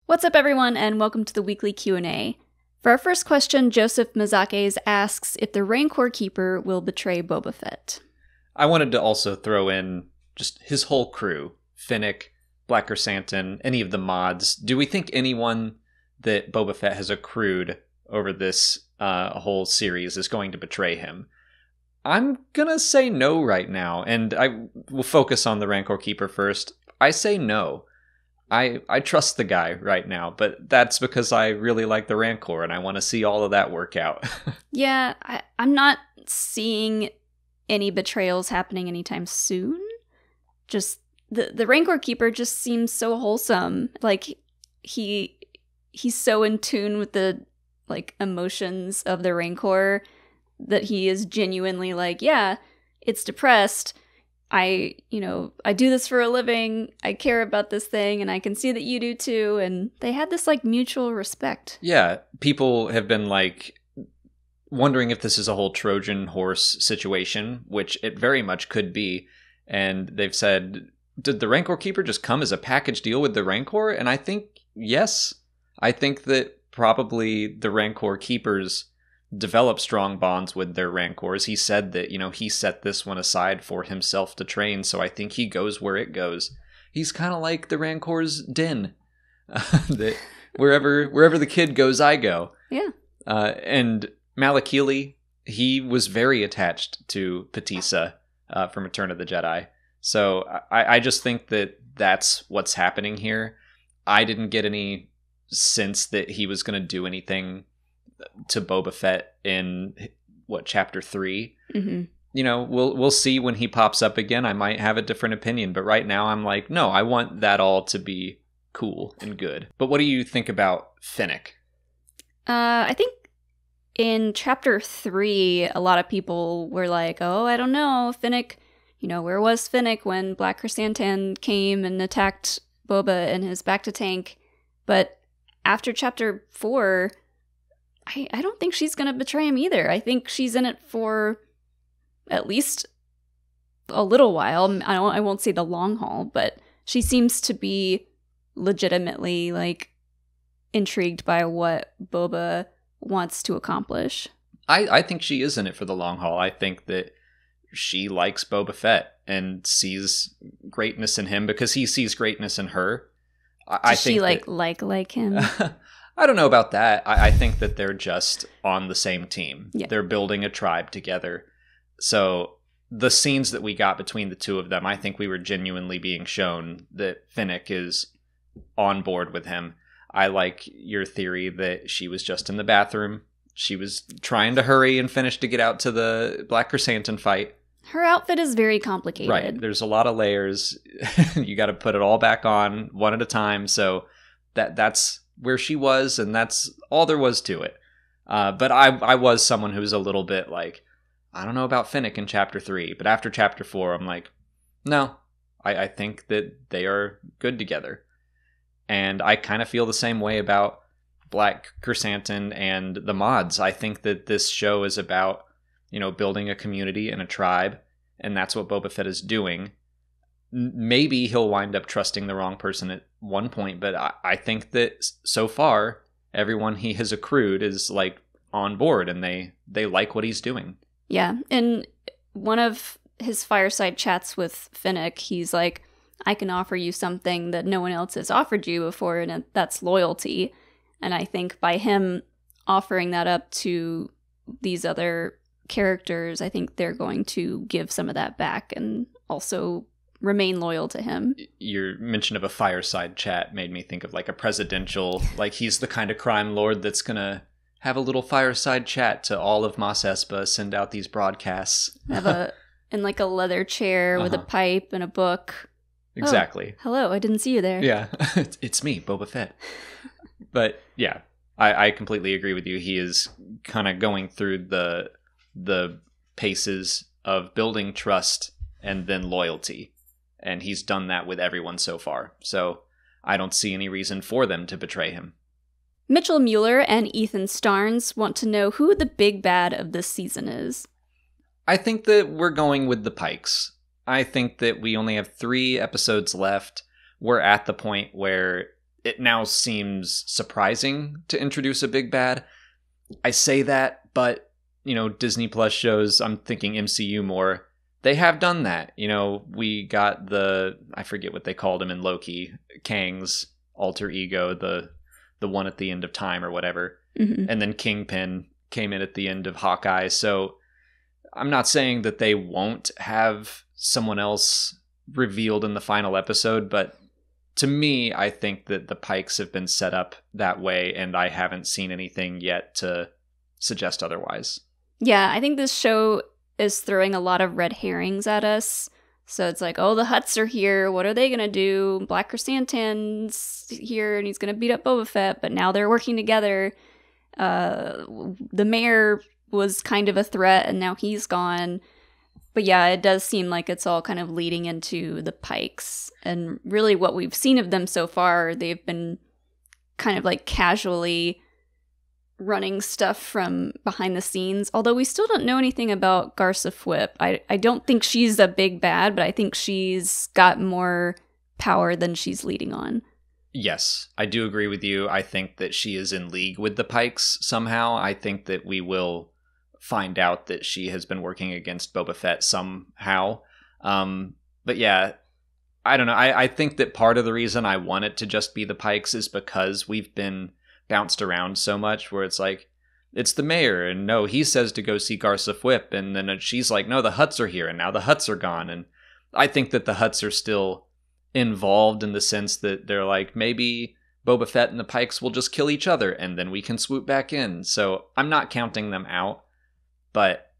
What's up, everyone, and welcome to the weekly Q&A. For our first question, Joseph Mazakes asks if the Rancor Keeper will betray Boba Fett. I wanted to also throw in just his whole crew. Fennec, Black Krrsantan, any of the mods. Do we think anyone that Boba Fett has accrued over this whole series is going to betray him? I'm gonna say no right now, and I will focus on the Rancor Keeper first. I say no. I trust the guy right now, but that's because I really like the Rancor and I want to see all of that work out. Yeah, I'm not seeing any betrayals happening anytime soon. Just the Rancor Keeper just seems so wholesome. Like he's so in tune with the emotions of the Rancor that he is genuinely like, yeah, it's depressed. I do this for a living. I care about this thing, and I can see that you do too. And they had this mutual respect. Yeah, people have been wondering if this is a whole Trojan horse situation, which it very much could be. And they've said, did the Rancor Keeper just come as a package deal with the Rancor? And I think, yes. I think that probably the Rancor Keepers develop strong bonds with their Rancors. He said that, he set this one aside for himself to train, so I think he goes where it goes. He's kind of like the Rancor's den. That wherever the kid goes, I go. Yeah. And Malakili, he was very attached to Patissa from Return of the Jedi. So I just think that that's what's happening here. I didn't get any sense that he was going to do anything to Boba Fett in chapter 3. Mm-hmm. We'll see when he pops up again. I might have a different opinion, but right now I'm like, no, I want that all to be cool and good. But what do you think about Fennec? I think in chapter 3, a lot of people were like, oh, I don't know, Fennec, where was Fennec when Black Krrsantan came and attacked Boba in his bacta tank? But after chapter 4, I don't think she's going to betray him either. I think she's in it for at least a little while. I won't say the long haul, but she seems to be legitimately intrigued by what Boba wants to accomplish. I think she is in it for the long haul. I think that she likes Boba Fett and sees greatness in him because he sees greatness in her. Does she like him? I don't know about that. I think that they're just on the same team. Yeah. They're building a tribe together. So the scenes that we got between the two of them, I think we were genuinely being shown that Fennec is on board with him. I like your theory that she was just in the bathroom. She was trying to hurry and finish to get out to the Black Krrsantan fight. Her outfit is very complicated. Right. There's a lot of layers. You got to put it all back on one at a time. So that's where she was, and that's all there was to it. But I was someone who was a little bit I don't know about Fennec in chapter 3, but after chapter 4, I'm like, no, I think that they are good together. And I kind of feel the same way about Black Krrsantan and the mods. I think that this show is about, building a community and a tribe, and that's what Boba Fett is doing. Maybe he'll wind up trusting the wrong person at one point, but I think that so far, everyone he has accrued is on board, and they like what he's doing. Yeah, in one of his fireside chats with Fennec, he's like, I can offer you something that no one else has offered you before, and that's loyalty. And I think by him offering that up to these other characters, I think they're going to give some of that back and also remain loyal to him. Your mention of a fireside chat made me think of a presidential, he's the kind of crime lord that's gonna have a little fireside chat to all of Mos Espa, send out these broadcasts. Have in a leather chair with a pipe and a book. Exactly. Oh, hello, I didn't see you there. Yeah, it's me, Boba Fett. But yeah, I completely agree with you. He is kind of going through the paces of building trust and then loyalty. And he's done that with everyone so far. So I don't see any reason for them to betray him. Mitchell Mueller and Ethan Starnes want to know who the big bad of this season is. I think that we're going with the Pikes. I think that we only have 3 episodes left. We're at the point where it now seems surprising to introduce a big bad. I say that, but, Disney Plus shows, I'm thinking MCU more, they have done that. We got I forget what they called him in Loki, Kang's alter ego, the one at the end of time or whatever. Mm-hmm. And then Kingpin came in at the end of Hawkeye. So I'm not saying that they won't have someone else revealed in the final episode, but to me, I think that the Pikes have been set up that way, and I haven't seen anything yet to suggest otherwise. Yeah, I think this show is throwing a lot of red herrings at us. So it's like, oh, the Hutts are here. What are they going to do? Black Krrsantan's here, and he's going to beat up Boba Fett, but now they're working together. The mayor was kind of a threat, and now he's gone. But yeah, it does seem like it's all kind of leading into the Pikes. And really what we've seen of them so far, they've been kind of like casually running stuff from behind the scenes. Although we still don't know anything about Garsa Fwip. I don't think she's a big bad, but I think she's got more power than she's leading on. Yes, I do agree with you. I think that she is in league with the Pikes somehow. I think that we will find out that she has been working against Boba Fett somehow. But yeah, I don't know. I think that part of the reason I want it to just be the Pikes is because we've been bounced around so much where it's like, it's the mayor, and no, he says to go see Garsa Fwip, and then she's like, no, the Hutts are here, and now the Hutts are gone. And I think that the Hutts are still involved in the sense that they're like, maybe Boba Fett and the Pikes will just kill each other, and then we can swoop back in. So I'm not counting them out, but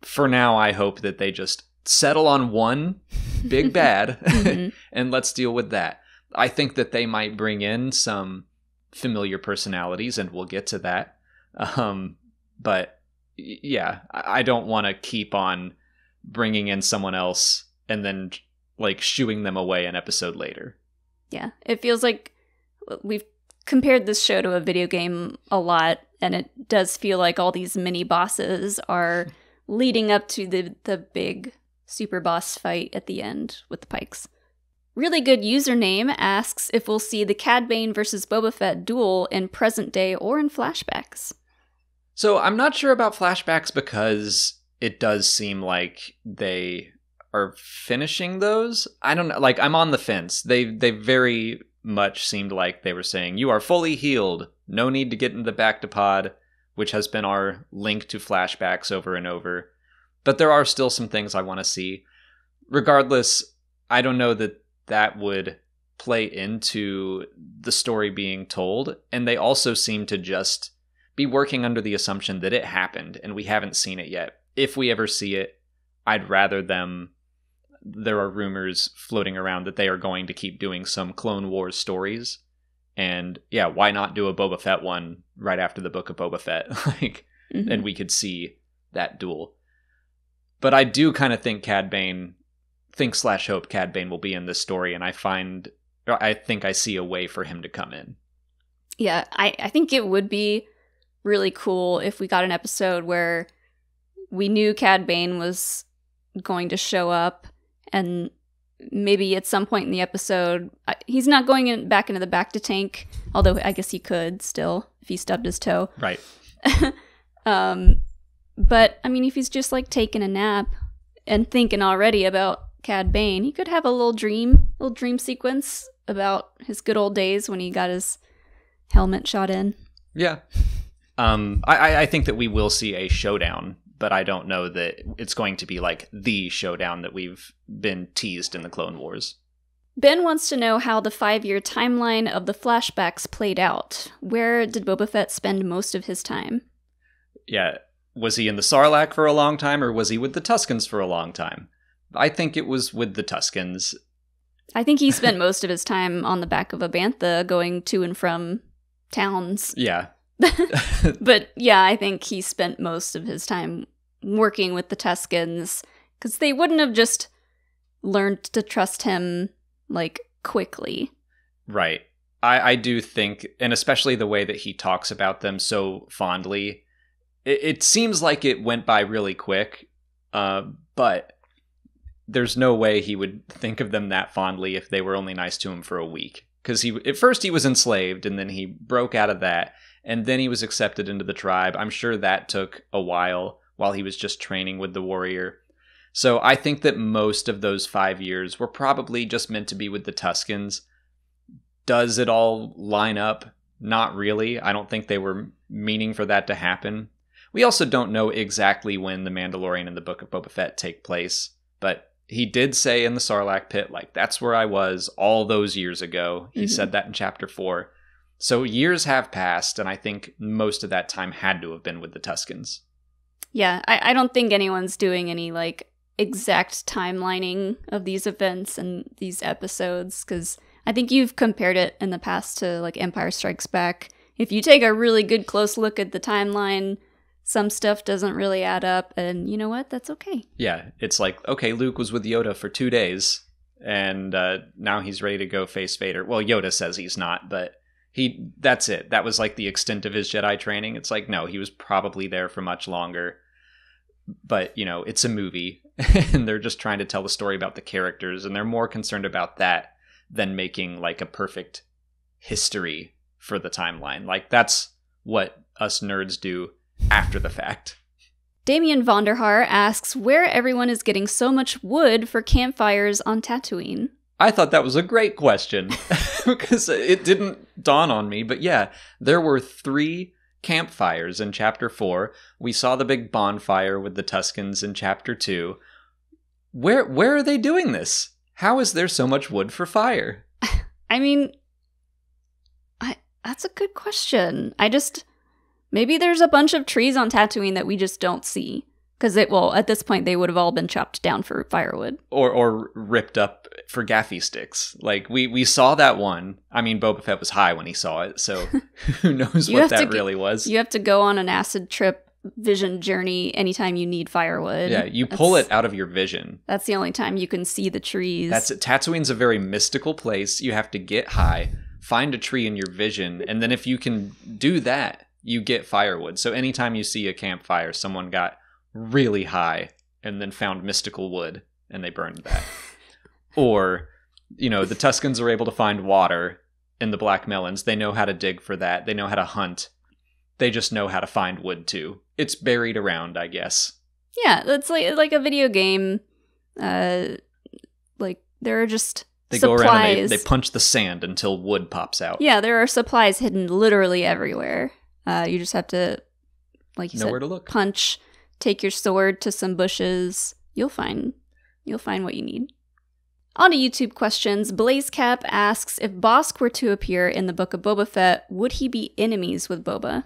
for now, I hope that they just settle on one big bad, Mm-hmm. and let's deal with that. I think that they might bring in some familiar personalities, and we'll get to that. But yeah, I don't want to keep on bringing in someone else and then like shooing them away an episode later. Yeah, it feels like we've compared this show to a video game a lot, and it does feel like all these mini bosses are leading up to the big super boss fight at the end with the Pikes. Really Good Username asks if we'll see the Cad Bane versus Boba Fett duel in present day or in flashbacks. So I'm not sure about flashbacks because it does seem like they are finishing those. I don't know. Like, I'm on the fence. They very much seemed like they were saying, you are fully healed. No need to get in the Bactopod, which has been our link to flashbacks over and over. But there are still some things I want to see. Regardless, I don't know that would play into the story being told. And they also seem to just be working under the assumption that it happened and we haven't seen it yet. If we ever see it, I'd rather them... There are rumors floating around that they are going to keep doing some Clone Wars stories. And yeah, why not do a Boba Fett one right after the Book of Boba Fett? And we could see that duel. But I do kind of think Cad Bane... hope Cad Bane will be in this story, and I think I see a way for him to come in. Yeah, I think it would be really cool if we got an episode where we knew Cad Bane was going to show up, and maybe at some point in the episode, he's not going back into the Bacta tank, although I guess he could still if he stubbed his toe. Right. But I mean, if he's just like taking a nap and thinking already about Cad Bane, he could have a little dream sequence about his good old days when he got his helmet shot in. Yeah. I think that we will see a showdown, but I don't know that it's going to be like the showdown that we've been teased in the Clone Wars. Ben wants to know how the 5-year timeline of the flashbacks played out. Where did Boba Fett spend most of his time? Yeah. Was he in the Sarlacc for a long time, or was he with the Tuscans for a long time? I think it was with the Tuscans. I think he spent most of his time on the back of a bantha going to and from towns. Yeah. But yeah, I think he spent most of his time working with the Tuscans, because they wouldn't have just learned to trust him, like, quickly. Right. I do think, and especially the way that he talks about them so fondly, it seems like it went by really quick, but there's no way he would think of them that fondly if they were only nice to him for a week. because at first he was enslaved, and then he broke out of that, and then he was accepted into the tribe. I'm sure that took a while he was just training with the warrior. So I think that most of those 5 years were probably just meant to be with the Tuscans. Does it all line up? Not really. I don't think they were meaning for that to happen. We also don't know exactly when The Mandalorian and the Book of Boba Fett take place, but he did say in the Sarlacc pit, like, that's where I was all those years ago. He said that in chapter 4. So years have passed, and I think most of that time had to have been with the Tuscans. Yeah, I don't think anyone's doing any, like, exact timelining of these events and these episodes, because I think you've compared it in the past to, like, Empire Strikes Back. If you take a really good close look at the timeline, some stuff doesn't really add up, and you know what? That's okay. Yeah, it's like, okay, Luke was with Yoda for 2 days, and now he's ready to go face Vader. Well, Yoda says he's not, but that's it. That was like the extent of his Jedi training. It's like, no, he was probably there for much longer. But, you know, it's a movie, and they're just trying to tell the story about the characters, and they're more concerned about that than making, like, a perfect history for the timeline. Like, that's what us nerds do after the fact. Damien Vonderhaar asks where everyone is getting so much wood for campfires on Tatooine. I thought that was a great question because it didn't dawn on me. But yeah, there were 3 campfires in chapter 4. We saw the big bonfire with the Tuscans in chapter 2. Where are they doing this? How is there so much wood for fire? I mean, that's a good question. Maybe there's a bunch of trees on Tatooine that we just don't see. Because at this point, they would have all been chopped down for firewood. Or ripped up for gaffy sticks. Like, we saw that one. I mean, Boba Fett was high when he saw it, so who knows what that really was. You have to go on an acid trip vision journey anytime you need firewood. Yeah, you pull it out of your vision. That's the only time you can see the trees. That's it. Tatooine's a very mystical place. You have to get high, find a tree in your vision, and then if you can do that, you get firewood. So anytime you see a campfire, someone got really high and then found mystical wood and they burned that. Or, you know, the Tuscans are able to find water in the Black Melons. They know how to dig for that. They know how to hunt. They just know how to find wood too. It's buried around, I guess. Yeah, it's like a video game. Like, there are just they supplies. Go around and they punch the sand until wood pops out. Yeah, there are supplies hidden literally everywhere. You just have to, like you know said, where to look. Punch. Take your sword to some bushes. You'll find what you need. On to YouTube questions. Blazecap asks, if Bossk were to appear in the Book of Boba Fett, would he be enemies with Boba?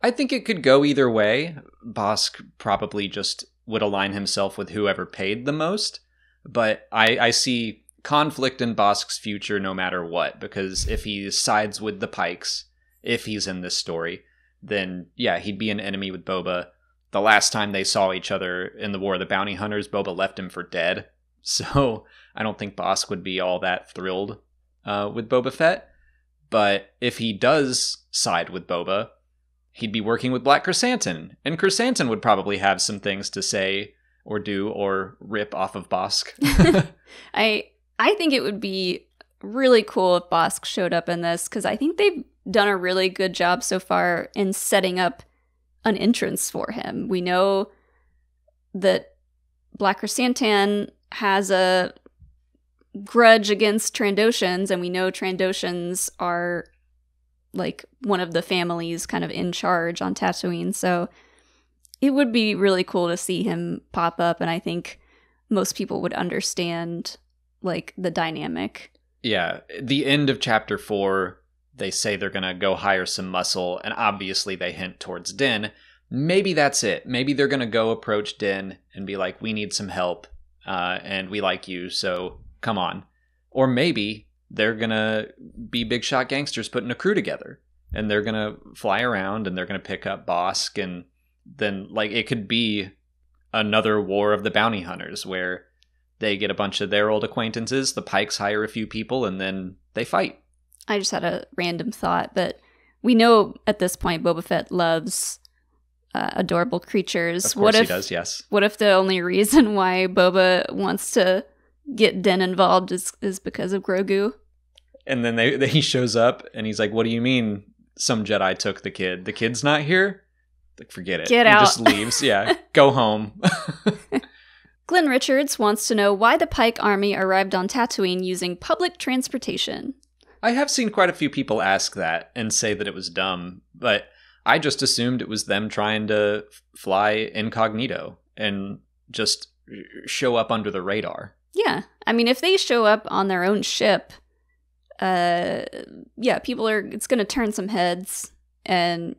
I think it could go either way. Bossk probably just would align himself with whoever paid the most. But I see conflict in Bosk's future no matter what, because if he sides with the Pikes, if he's in this story, then yeah, he'd be an enemy with Boba. The last time they saw each other in the War of the Bounty Hunters, Boba left him for dead. So I don't think Bossk would be all that thrilled with Boba Fett. But if he does side with Boba, he'd be working with Black Krrsantan. And Krrsantan would probably have some things to say or do or rip off of Bossk. I think it would be really cool if Bossk showed up in this, because I think they've done a really good job so far in setting up an entrance for him. We know that Black Krrsantan has a grudge against Trandoshans, and we know Trandoshans are like one of the families kind of in charge on Tatooine, so it would be really cool to see him pop up, and I think most people would understand like the dynamic. Yeah, the end of chapter 4, they say they're going to go hire some muscle, and obviously they hint towards Din. Maybe that's it. Maybe they're going to go approach Din and be like, we need some help, and we like you, so come on. Or maybe they're going to be big shot gangsters putting a crew together, and they're going to fly around, and they're going to pick up Bossk, and then like it could be another War of the Bounty Hunters, where they get a bunch of their old acquaintances, the Pikes hire a few people, and then they fight. I just had a random thought, but we know at this point Boba Fett loves adorable creatures. Of course he does, yes. What if the only reason why Boba wants to get Din involved is because of Grogu? And then he shows up and he's like, what do you mean some Jedi took the kid? The kid's not here? Like, forget it. Get he out. Just leaves. Yeah, go home. Glenn Richards wants to know why the Pike Army arrived on Tatooine using public transportation. I have seen quite a few people ask that and say that it was dumb, but I just assumed it was them trying to fly incognito and just show up under the radar. Yeah. I mean, if they show up on their own ship, it's going to turn some heads, and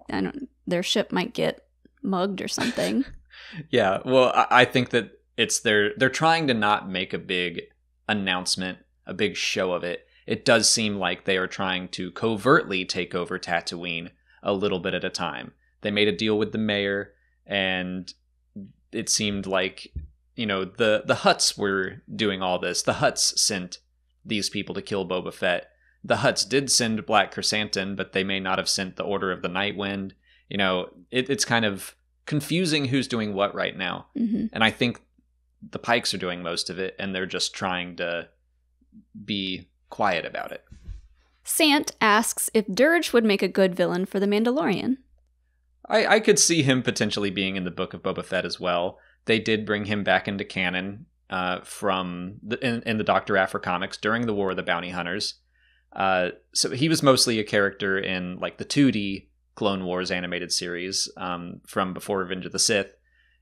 their ship might get mugged or something. Yeah, well, I think that they're trying to not make a big announcement, a big show of it. It does seem like they are trying to covertly take over Tatooine a little bit at a time. They made a deal with the mayor, and it seemed like, the Hutts were doing all this. The Hutts sent these people to kill Boba Fett. The Hutts did send Black Krrsantan, but they may not have sent the Order of the Night Wind. It's kind of confusing who's doing what right now. Mm-hmm. And I think the Pikes are doing most of it, and they're just trying to be quiet about it. Sant asks if Durge would make a good villain for The Mandalorian. I could see him potentially being in the Book of Boba Fett as well. They did bring him back into canon in the Dr. Aphra comics during the War of the Bounty Hunters. So he was mostly a character in like the 2D Clone Wars animated series from before Revenge of the Sith.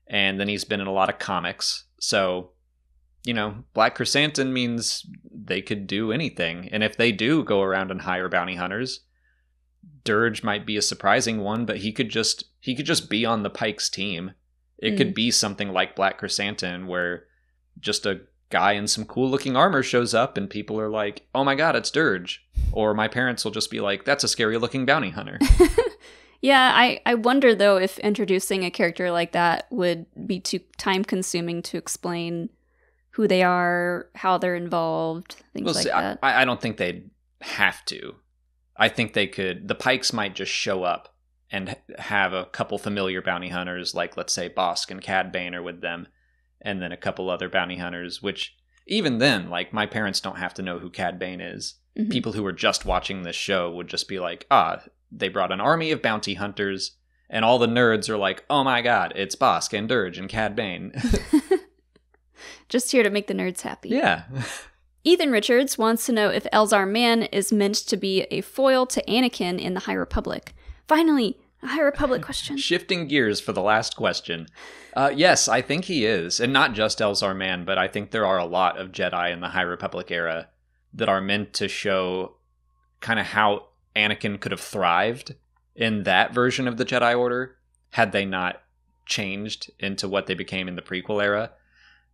And then he's been in a lot of comics. So, Black Krrsantan means they could do anything. And if they do go around and hire bounty hunters, Durge might be a surprising one, but he could just be on the Pike's team. It could be something like Black Krrsantan, where just a guy in some cool looking armor shows up and people are like, oh my god, it's Durge. Or my parents will just be like, that's a scary looking bounty hunter. Yeah, I wonder, though, if introducing a character like that would be too time-consuming to explain who they are, how they're involved, things like that. I don't think they'd have to. I think they could. The Pikes might just show up and have a couple familiar bounty hunters, like, let's say, Bosk and Cad Bane are with them, and then a couple other bounty hunters, which, even then, like, my parents don't have to know who Cad Bane is. Mm-hmm. People who are just watching this show would just be like, they brought an army of bounty hunters, and all the nerds are like, oh my god, it's Bosk and Durge and Cad Bane. Just here to make the nerds happy. Yeah. Ethan Richards wants to know if Elzar Mann is meant to be a foil to Anakin in the High Republic. Finally, a High Republic question. Shifting gears for the last question. Yes, I think he is. And not just Elzar Mann, but I think there are a lot of Jedi in the High Republic era that are meant to show kind of how Anakin could have thrived in that version of the Jedi Order had they not changed into what they became in the prequel era.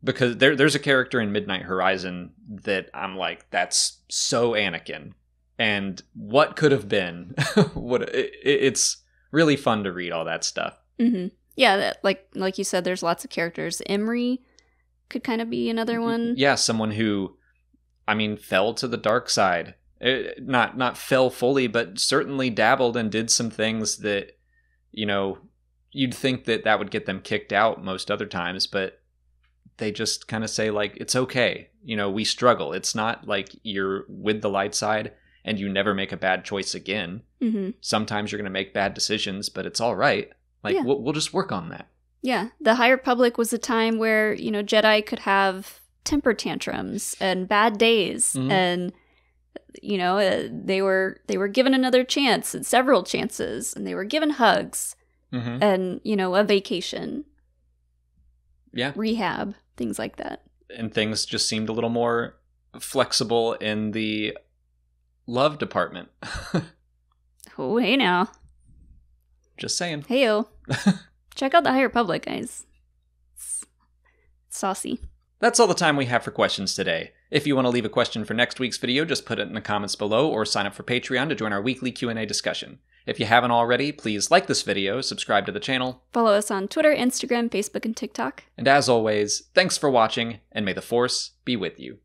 Because there's a character in Midnight Horizon that I'm like, that's so Anakin. And what could have been? It's really fun to read all that stuff. Mm-hmm. Yeah, like you said, there's lots of characters. Imri could kind of be another one. Yeah, someone who, fell to the dark side. Not fell fully, but certainly dabbled and did some things that, you'd think that would get them kicked out most other times, but they just kind of say, like, it's okay. We struggle. It's not like you're with the light side and you never make a bad choice again. Mm-hmm. Sometimes you're going to make bad decisions, but it's all right. Like, yeah. We'll just work on that. Yeah. The High Republic was a time where, Jedi could have temper tantrums and bad days. Mm-hmm. And, they were given another chance and several chances, and they were given hugs mm-hmm. and, a vacation. Yeah. Rehab, things like that. And things just seemed a little more flexible in the love department. Oh, hey now. Just saying. Hey-o. Check out the High Republic, guys. It's saucy. That's all the time we have for questions today. If you want to leave a question for next week's video, just put it in the comments below or sign up for Patreon to join our weekly Q&A discussion. If you haven't already, please like this video, subscribe to the channel. Follow us on Twitter, Instagram, Facebook, and TikTok. And as always, thanks for watching, and may the Force be with you.